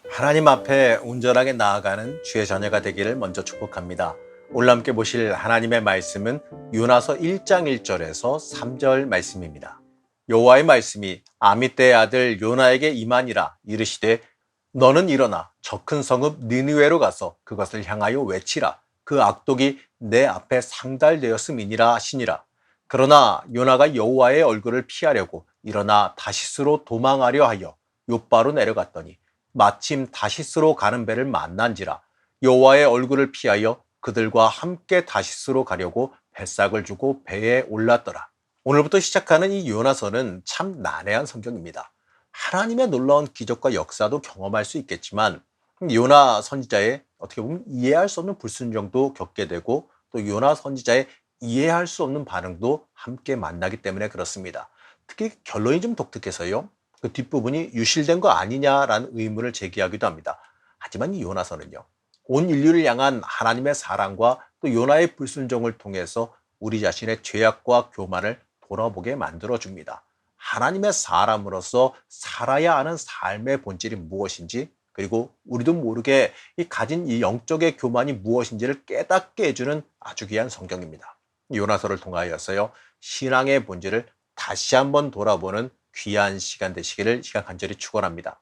하나님 앞에 온전하게 나아가는 주의 자녀가 되기를 먼저 축복합니다. 오늘 함께 보실 하나님의 말씀은 요나서 1장 1절에서 3절 말씀입니다. 여호와의 말씀이 아미떼의 아들 요나에게 임하니라. 이르시되 너는 일어나 저 큰 성읍 니느웨로 가서 그것을 향하여 외치라. 그 악독이 내 앞에 상달되었음이니라 하시니라. 그러나 요나가 여호와의 얼굴을 피하려고 일어나 다시스로 도망하려 하여 욥바로 내려갔더니 마침 다시스로 가는 배를 만난지라. 여호와의 얼굴을 피하여 그들과 함께 다시스로 가려고 뱃삭을 주고 배에 올랐더라. 오늘부터 시작하는 이 요나서는 참 난해한 성경입니다. 하나님의 놀라운 기적과 역사도 경험할 수 있겠지만 요나 선지자의 어떻게 보면 이해할 수 없는 불순종도 겪게 되고, 또 요나 선지자의 이해할 수 없는 반응도 함께 만나기 때문에 그렇습니다. 특히 결론이 좀 독특해서요, 그 뒷부분이 유실된 거 아니냐라는 의문을 제기하기도 합니다. 하지만 이 요나서는요, 온 인류를 향한 하나님의 사랑과 또 요나의 불순종을 통해서 우리 자신의 죄악과 교만을 돌아보게 만들어줍니다. 하나님의 사람으로서 살아야 하는 삶의 본질이 무엇인지, 그리고 우리도 모르게 가진 이 영적의 교만이 무엇인지를 깨닫게 해주는 아주 귀한 성경입니다. 요나서를 통하여서요, 신앙의 본질을 다시 한번 돌아보는 귀한 시간 되시기를 제가 간절히 축원합니다.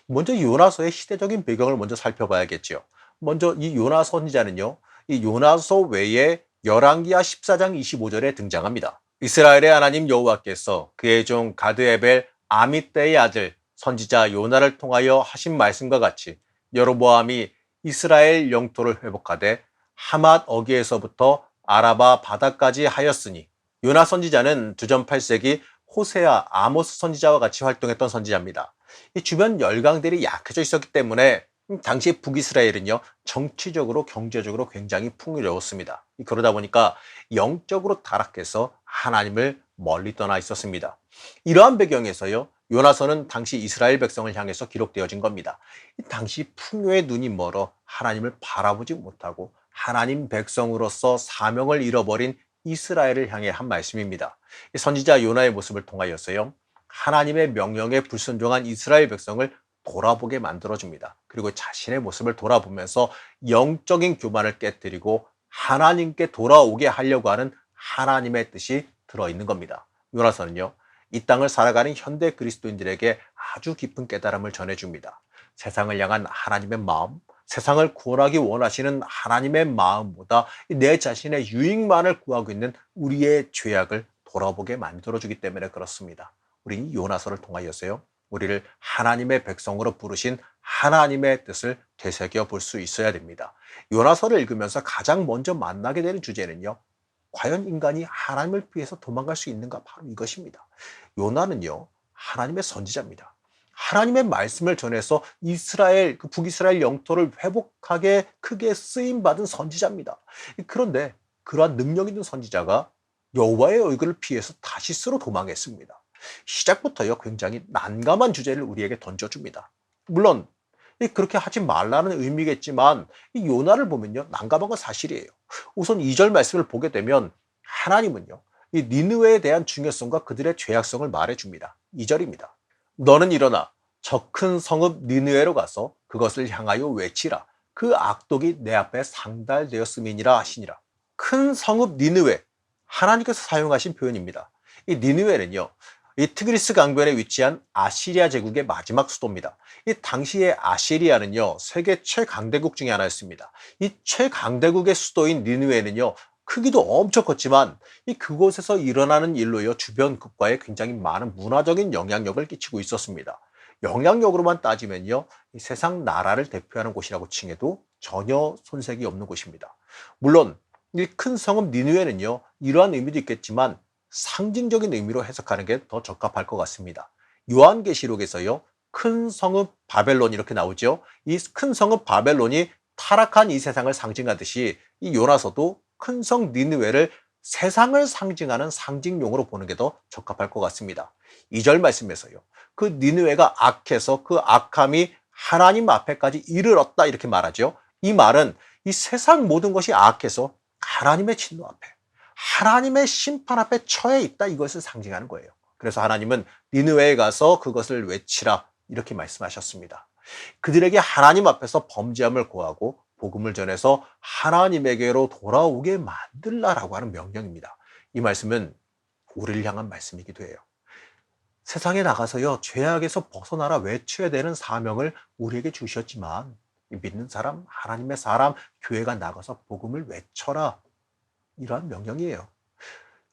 먼저 요나서의 시대적인 배경을 먼저 살펴봐야겠죠. 먼저 이 요나 선지자는요, 이 요나서 외에 열왕기하 14장 25절에 등장합니다. 이스라엘의 하나님 여호와께서 그의 종 가드에벨 아미떼의 아들 선지자 요나를 통하여 하신 말씀과 같이 여로보암이 이스라엘 영토를 회복하되 하맛 어귀에서부터 아라바 바다까지 하였으니, 요나 선지자는 주전 8세기 호세아, 아모스 선지자와 같이 활동했던 선지자입니다. 이 주변 열강들이 약해져 있었기 때문에 당시 북이스라엘은요, 정치적으로 경제적으로 굉장히 풍요로웠습니다. 그러다 보니까 영적으로 타락해서 하나님을 멀리 떠나 있었습니다. 이러한 배경에서요, 요나서는 당시 이스라엘 백성을 향해서 기록되어진 겁니다. 당시 풍요의 눈이 멀어 하나님을 바라보지 못하고 하나님 백성으로서 사명을 잃어버린 이스라엘을 향해 한 말씀입니다. 선지자 요나의 모습을 통하여서요, 하나님의 명령에 불순종한 이스라엘 백성을 돌아보게 만들어줍니다. 그리고 자신의 모습을 돌아보면서 영적인 교만을 깨뜨리고 하나님께 돌아오게 하려고 하는 하나님의 뜻이 들어있는 겁니다. 요나서는요, 이 땅을 살아가는 현대 그리스도인들에게 아주 깊은 깨달음을 전해줍니다. 세상을 향한 하나님의 마음, 세상을 구원하기 원하시는 하나님의 마음보다 내 자신의 유익만을 구하고 있는 우리의 죄악을 돌아보게 만들어주기 때문에 그렇습니다. 우리는 요나서를 통하여서요, 우리를 하나님의 백성으로 부르신 하나님의 뜻을 되새겨 볼 수 있어야 됩니다. 요나서를 읽으면서 가장 먼저 만나게 되는 주제는요, 과연 인간이 하나님을 피해서 도망갈 수 있는가? 바로 이것입니다. 요나는요, 하나님의 선지자입니다. 하나님의 말씀을 전해서 이스라엘, 그 북이스라엘 영토를 회복하게 크게 쓰임받은 선지자입니다. 그런데 그러한 능력 있는 선지자가 여호와의 얼굴을 피해서 다시스로 도망했습니다. 시작부터요, 굉장히 난감한 주제를 우리에게 던져줍니다. 물론 그렇게 하지 말라는 의미겠지만 이 요나를 보면요, 난감한 건 사실이에요. 우선 2절 말씀을 보게 되면 하나님은요, 이 니느웨에 대한 중요성과 그들의 죄악성을 말해줍니다. 2절입니다. 너는 일어나 저 큰 성읍 니느웨로 가서 그것을 향하여 외치라. 그 악독이 내 앞에 상달되었음이니라 하시니라. 큰 성읍 니느웨, 하나님께서 사용하신 표현입니다. 이 니느웨는요, 이 티그리스 강변에 위치한 아시리아 제국의 마지막 수도입니다. 이 당시의 아시리아는요, 세계 최강대국 중에 하나였습니다. 이 최강대국의 수도인 니느웨는요, 크기도 엄청 컸지만 이 그곳에서 일어나는 일로요, 주변 국가에 굉장히 많은 문화적인 영향력을 끼치고 있었습니다. 영향력으로만 따지면요, 이 세상 나라를 대표하는 곳이라고 칭해도 전혀 손색이 없는 곳입니다. 물론 이 큰 성읍 니느웨는요, 이러한 의미도 있겠지만 상징적인 의미로 해석하는 게 더 적합할 것 같습니다. 요한계시록에서요, 큰 성읍 바벨론 이렇게 나오죠. 이 큰 성읍 바벨론이 타락한 이 세상을 상징하듯이 이 요나서도 큰 성 니느웨를 세상을 상징하는 상징용으로 보는 게 더 적합할 것 같습니다. 2절 말씀에서요, 그 니느웨가 악해서 그 악함이 하나님 앞에까지 이르렀다 이렇게 말하죠. 이 말은 이 세상 모든 것이 악해서 하나님의 진노 앞에, 하나님의 심판 앞에 처해 있다, 이것을 상징하는 거예요. 그래서 하나님은 니느웨에 가서 그것을 외치라 이렇게 말씀하셨습니다. 그들에게 하나님 앞에서 범죄함을 고하고 복음을 전해서 하나님에게로 돌아오게 만들라라고 하는 명령입니다. 이 말씀은 우리를 향한 말씀이기도 해요. 세상에 나가서요, 죄악에서 벗어나라 외쳐야 되는 사명을 우리에게 주셨지만, 믿는 사람, 하나님의 사람, 교회가 나가서 복음을 외쳐라. 이러한 명령이에요.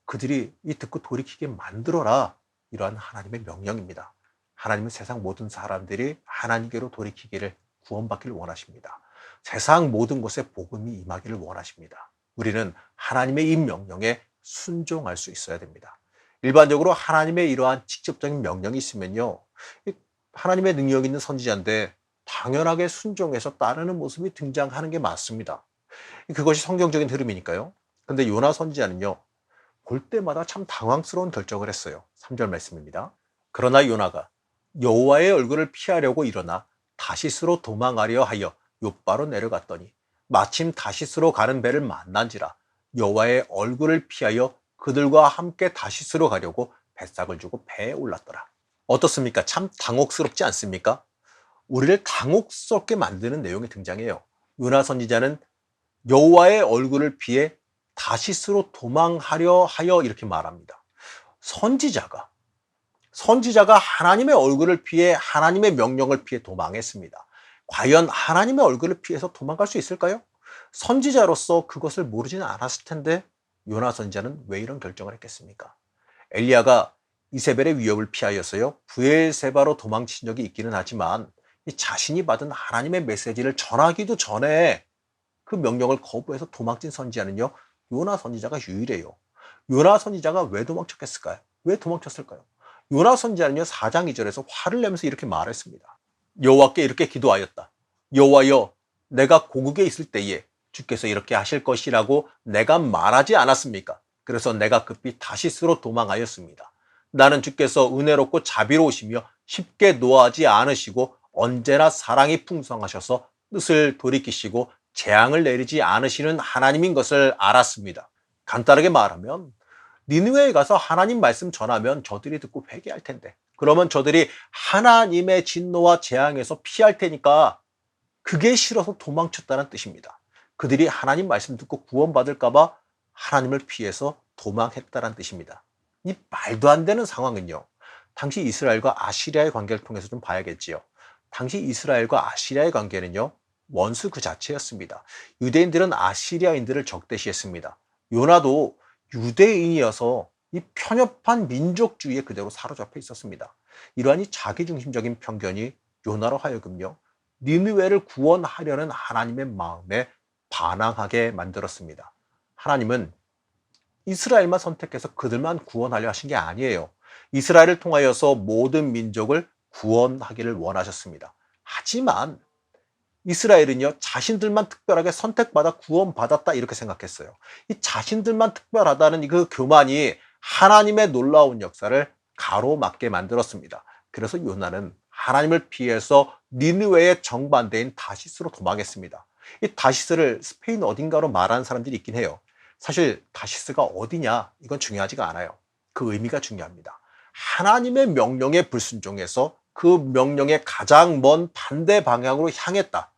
그들이 이 듣고 돌이키게 만들어라. 이러한 하나님의 명령입니다. 하나님은 세상 모든 사람들이 하나님께로 돌이키기를, 구원받기를 원하십니다. 세상 모든 곳에 복음이 임하기를 원하십니다. 우리는 하나님의 이 명령에 순종할 수 있어야 됩니다. 일반적으로 하나님의 이러한 직접적인 명령이 있으면요, 하나님의 능력 있는 선지자인데 당연하게 순종해서 따르는 모습이 등장하는 게 맞습니다. 그것이 성경적인 흐름이니까요. 근데 요나 선지자는요, 볼 때마다 참 당황스러운 결정을 했어요. 3절 말씀입니다. 그러나 요나가 여호와의 얼굴을 피하려고 일어나 다시스로 도망하려 하여 욥바로 내려갔더니 마침 다시스로 가는 배를 만난지라 여호와의 얼굴을 피하여 그들과 함께 다시스로 가려고 뱃삭을 주고 배에 올랐더라. 어떻습니까? 참 당혹스럽지 않습니까? 우리를 당혹스럽게 만드는 내용이 등장해요. 요나 선지자는 여호와의 얼굴을 피해 다시스로 도망하려 하여 이렇게 말합니다. 선지자가 하나님의 얼굴을 피해, 하나님의 명령을 피해 도망했습니다. 과연 하나님의 얼굴을 피해서 도망갈 수 있을까요? 선지자로서 그것을 모르지는 않았을 텐데 요나 선지자는 왜 이런 결정을 했겠습니까? 엘리야가 이세벨의 위협을 피하여서요, 브엘세바로 도망친 적이 있기는 하지만 이 자신이 받은 하나님의 메시지를 전하기도 전에 그 명령을 거부해서 도망친 선지자는요, 요나 선지자가 유일해요. 요나 선지자가 왜 도망쳤을까요? 왜 도망쳤을까요? 요나 선지자는요, 4장 2절에서 화를 내면서 이렇게 말했습니다. 여호와께 이렇게 기도하였다. 여호와여, 내가 고국에 있을 때에 주께서 이렇게 하실 것이라고 내가 말하지 않았습니까? 그래서 내가 급히 다시스로 도망하였습니다. 나는 주께서 은혜롭고 자비로우시며 쉽게 노하지 않으시고 언제나 사랑이 풍성하셔서 뜻을 돌이키시고 재앙을 내리지 않으시는 하나님인 것을 알았습니다. 간단하게 말하면 니느웨에 가서 하나님 말씀 전하면 저들이 듣고 회개할 텐데, 그러면 저들이 하나님의 진노와 재앙에서 피할 테니까 그게 싫어서 도망쳤다는 뜻입니다. 그들이 하나님 말씀 듣고 구원받을까 봐 하나님을 피해서 도망했다는 뜻입니다. 이 말도 안 되는 상황은요, 당시 이스라엘과 아시리아의 관계를 통해서 좀 봐야겠지요. 당시 이스라엘과 아시리아의 관계는요, 원수 그 자체였습니다. 유대인들은 아시리아인들을 적대시했습니다. 요나도 유대인이어서 이 편협한 민족주의에 그대로 사로잡혀 있었습니다. 이러한 이 자기중심적인 편견이 요나로 하여금요, 니느웨를 구원하려는 하나님의 마음에 반항하게 만들었습니다. 하나님은 이스라엘만 선택해서 그들만 구원하려 하신 게 아니에요. 이스라엘을 통하여서 모든 민족을 구원하기를 원하셨습니다. 하지만 이스라엘은요, 자신들만 특별하게 선택받아 구원받았다 이렇게 생각했어요. 이 자신들만 특별하다는 그 교만이 하나님의 놀라운 역사를 가로막게 만들었습니다. 그래서 요나는 하나님을 피해서 니느웨의 정반대인 다시스로 도망했습니다. 이 다시스를 스페인 어딘가로 말하는 사람들이 있긴 해요. 사실 다시스가 어디냐, 이건 중요하지가 않아요. 그 의미가 중요합니다. 하나님의 명령에 불순종해서 그 명령의 가장 먼 반대 방향으로 향했다.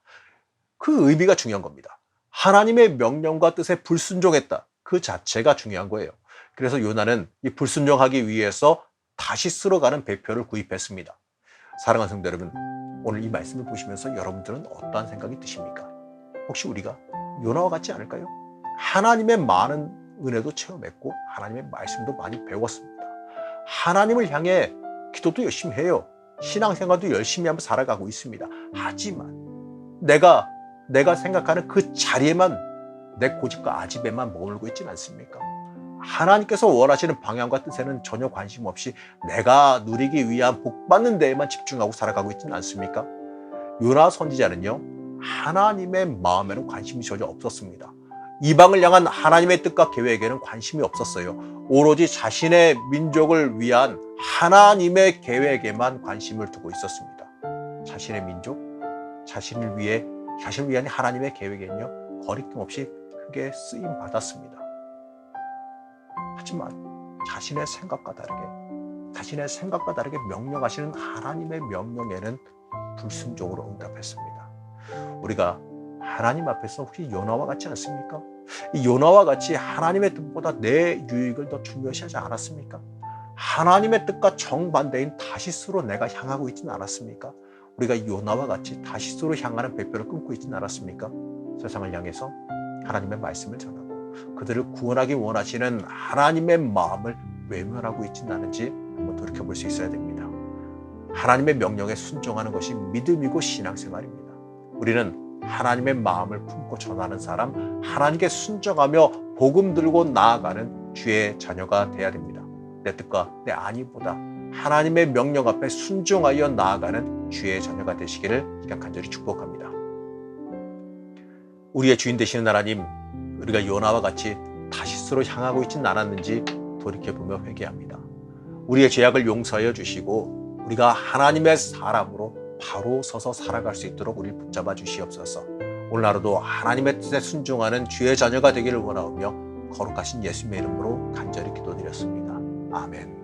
그 의미가 중요한 겁니다. 하나님의 명령과 뜻에 불순종했다. 그 자체가 중요한 거예요. 그래서 요나는 이 불순종하기 위해서 다시스로 가는 배표를 구입했습니다. 사랑하는 성도 여러분, 오늘 이 말씀을 보시면서 여러분들은 어떠한 생각이 드십니까? 혹시 우리가 요나와 같지 않을까요? 하나님의 많은 은혜도 체험했고 하나님의 말씀도 많이 배웠습니다. 하나님을 향해 기도도 열심히 해요. 신앙생활도 열심히 하면서 살아가고 있습니다. 하지만 내가 생각하는 그 자리에만, 내 고집과 아집에만 머물고 있지는 않습니까? 하나님께서 원하시는 방향과 뜻에는 전혀 관심 없이 내가 누리기 위한 복받는 데에만 집중하고 살아가고 있지는 않습니까? 요나 선지자는요, 하나님의 마음에는 관심이 전혀 없었습니다. 이방을 향한 하나님의 뜻과 계획에는 관심이 없었어요. 오로지 자신의 민족을 위한 하나님의 계획에만 관심을 두고 있었습니다. 자신의 민족, 자신을 위한 하나님의 계획에는요, 거리낌 없이 크게 쓰임 받았습니다. 하지만 자신의 생각과 다르게 명령하시는 하나님의 명령에는 불순종으로 응답했습니다. 우리가 하나님 앞에서 혹시 요나와 같지 않습니까? 이 요나와 같이 하나님의 뜻보다 내 유익을 더 중요시하지 않았습니까? 하나님의 뜻과 정반대인 다시스로 내가 향하고 있지는 않았습니까? 우리가 요나와 같이 다시스로 향하는 배표를 끊고 있지는 않았습니까? 세상을 향해서 하나님의 말씀을 전하고 그들을 구원하기 원하시는 하나님의 마음을 외면하고 있지는 않은지 한번 돌이켜볼 수 있어야 됩니다. 하나님의 명령에 순종하는 것이 믿음이고 신앙생활입니다. 우리는 하나님의 마음을 품고 전하는 사람, 하나님께 순종하며 복음 들고 나아가는 주의 자녀가 되어야 됩니다. 내 뜻과 내 안위보다 하나님의 명령 앞에 순종하여 나아가는 주의 자녀가 되시기를 간절히 축복합니다. 우리의 주인 되시는 하나님, 우리가 요나와 같이 다시스로 향하고 있지는 않았는지 돌이켜보며 회개합니다. 우리의 죄악을 용서하여 주시고 우리가 하나님의 사람으로 바로 서서 살아갈 수 있도록 우리를 붙잡아 주시옵소서. 오늘 하루도 하나님의 뜻에 순종하는 주의 자녀가 되기를 원하오며 거룩하신 예수님의 이름으로 간절히 기도드렸습니다. 아멘.